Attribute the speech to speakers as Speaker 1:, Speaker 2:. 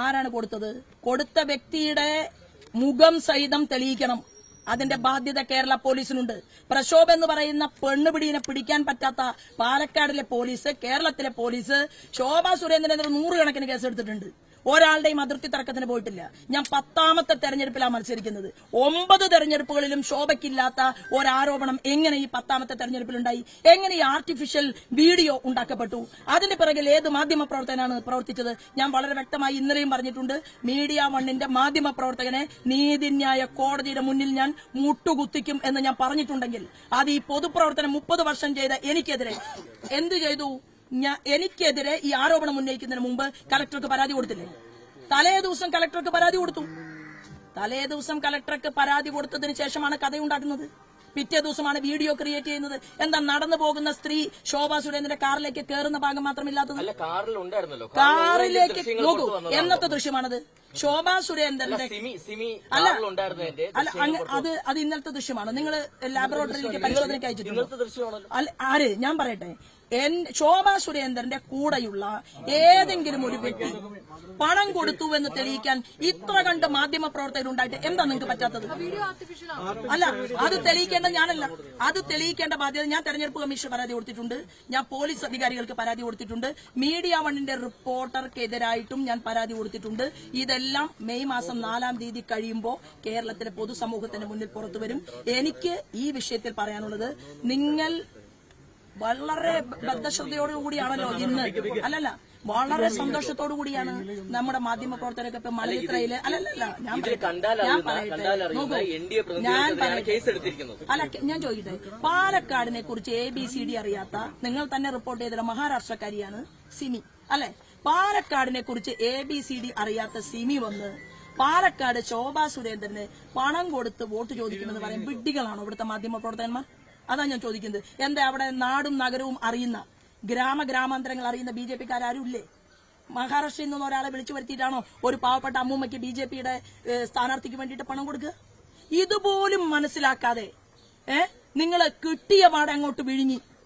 Speaker 1: ആരാണ് കൊടുത്തത്? കൊടുത്ത വ്യക്തിയുടെ മുഖം സഹിതം തെളിയിക്കണം. അതിന്റെ ബാധ്യത കേരള പോലീസിനുണ്ട്. പ്രക്ഷോഭം എന്ന് പറയുന്ന പെണ്ണുപിടിയെ പിടിക്കാൻ പറ്റാത്ത പാലക്കാടിലെ പോലീസ്, കേരളത്തിലെ പോലീസ് ശോഭാ സുരേന്ദ്രനെതിരെ 100 കണക്കിന് കേസെടുത്തിട്ടുണ്ട്. ഒരാളുടെയും അതിർത്തി തർക്കത്തിന് പോയിട്ടില്ല. ഞാൻ 10ാമത്തെ തെരഞ്ഞെടുപ്പിലാണ് മത്സരിക്കുന്നത്. 9 തെരഞ്ഞെടുപ്പുകളിലും ശോഭയ്ക്കില്ലാത്ത ഒരാരോപണം എങ്ങനെ ഈ 10ാമത്തെ തെരഞ്ഞെടുപ്പിലുണ്ടായി? എങ്ങനെ ഈ ആർട്ടിഫിഷ്യൽ വീഡിയോ ഉണ്ടാക്കപ്പെട്ടു? അതിന് പിറകിൽ ഏത് മാധ്യമ പ്രവർത്തകനാണ് പ്രവർത്തിച്ചത്? ഞാൻ വളരെ വ്യക്തമായി ഇന്നലെയും പറഞ്ഞിട്ടുണ്ട്. മീഡിയ വണ്ണിന്റെ മാധ്യമ പ്രവർത്തകനെ നീതിന്യായ കോടതിയുടെ മുന്നിൽ ഞാൻ മുട്ടുകുത്തിക്കും എന്ന് ഞാൻ പറഞ്ഞിട്ടുണ്ടെങ്കിൽ അത് ഈ പൊതുപ്രവർത്തനം 30 വർഷം ചെയ്ത എനിക്കെതിരെ എന്ത് ചെയ്തു? എനിക്കെതിരെ ഈ ആരോപണം ഉന്നയിക്കുന്നതിന് മുമ്പ് കലക്ടർക്ക് പരാതി കൊടുത്തില്ലേ? തലേ ദിവസം കലക്ടർക്ക് പരാതി കൊടുത്തു. തലേ ദിവസം കലക്ടർക്ക് പരാതി കൊടുത്തതിന് ശേഷമാണ് കഥയുണ്ടാക്കുന്നത്. പിറ്റേ ദിവസമാണ് വീഡിയോ ക്രിയേറ്റ് ചെയ്യുന്നത്. എന്താ നടന്നു പോകുന്ന സ്ത്രീ ശോഭാ സുരേന്ദ്രന്റെ കാറിലേക്ക് കയറുന്ന ഭാഗം മാത്രമില്ലാത്തത്? കാറിലേക്ക് നോക്കൂ, എന്നത്തെ ദൃശ്യമാണത്? ശോഭാ സുരേന്ദ്രന്റെ അത് ഇന്നലത്തെ ദൃശ്യമാണ്. നിങ്ങൾ ലാബറട്ടറിയിലേക്ക് പരിശോധനയ്ക്ക് അയച്ചിട്ടുണ്ട്. ആര്? ഞാൻ പറയട്ടെ, ശോഭാ സുരേന്ദ്രന്റെ കൂടെയുള്ള ഏതെങ്കിലും ഒരു വ്യക്തി പണം കൊടുത്തു എന്ന് തെളിയിക്കാൻ ഇത്ര കണ്ട് മാധ്യമ പ്രവർത്തകരുണ്ടായിട്ട് എന്താ നിങ്ങൾക്ക് പറ്റാത്തത്? അല്ല, അത് തെളിയിക്കേണ്ട ഞാനല്ല. അത് തെളിയിക്കേണ്ട ബാധ്യത ഞാൻ തെരഞ്ഞെടുപ്പ് കമ്മീഷൻ പരാതി കൊടുത്തിട്ടുണ്ട്. ഞാൻ പോലീസ് അധികാരികൾക്ക് പരാതി കൊടുത്തിട്ടുണ്ട്. മീഡിയ വണ്ണിന്റെ റിപ്പോർട്ടർക്കെതിരായിട്ടും ഞാൻ പരാതി കൊടുത്തിട്ടുണ്ട്. ഇതെല്ലാം മെയ് മാസം 4-ാം തീയതി കഴിയുമ്പോൾ കേരളത്തിലെ പൊതുസമൂഹത്തിന് മുന്നിൽ പുറത്തുവരും. എനിക്ക് ഈ വിഷയത്തിൽ പറയാനുള്ളത്, നിങ്ങൾ വളരെ ബദ്ധശ്രദ്ധയോടുകൂടിയാണല്ലോ ഇന്ന്, അല്ലല്ല, വളരെ സന്തോഷത്തോടു കൂടിയാണ് നമ്മുടെ മാധ്യമ പ്രവർത്തകരൊക്കെ ഇപ്പൊ മലയിത്രയില് ഞാൻ ചോദിക്കട്ടെ, പാലക്കാടിനെ കുറിച്ച് ABCD അറിയാത്ത നിങ്ങൾ തന്നെ റിപ്പോർട്ട് ചെയ്ത മഹാരാഷ്ട്രക്കാരിയാണ് സിമി, അല്ലെ? പാലക്കാടിനെ കുറിച്ച് ABCD അറിയാത്ത സിമി വന്ന് പാലക്കാട് ശോഭാ സുരേന്ദ്രന് പണം കൊടുത്ത് വോട്ട് ചോദിക്കുമെന്ന് പറയും വിഡ്ഢികളാണോ ഇവിടുത്തെ മാധ്യമ പ്രവർത്തകന്മാർ? അതാ ഞാൻ ചോദിക്കുന്നത്. എന്താ അവിടെ നാടും നഗരവും അറിയുന്ന, ഗ്രാമാന്തരങ്ങൾ അറിയുന്ന BJP-ക്കാരും ഇല്ലേ? മഹാരാഷ്ട്രയിൽ നിന്ന് ഒരാളെ വിളിച്ചു വരുത്തിയിട്ടാണോ ഒരു പാവപ്പെട്ട അമ്മൂമ്മയ്ക്ക് BJP-യുടെ സ്ഥാനാർത്ഥിക്ക് വേണ്ടിയിട്ട് പണം കൊടുക്കുക? ഇതുപോലും മനസ്സിലാക്കാതെ നിങ്ങൾ കിട്ടിയ പാടെ അങ്ങോട്ട് വിഴുങ്ങി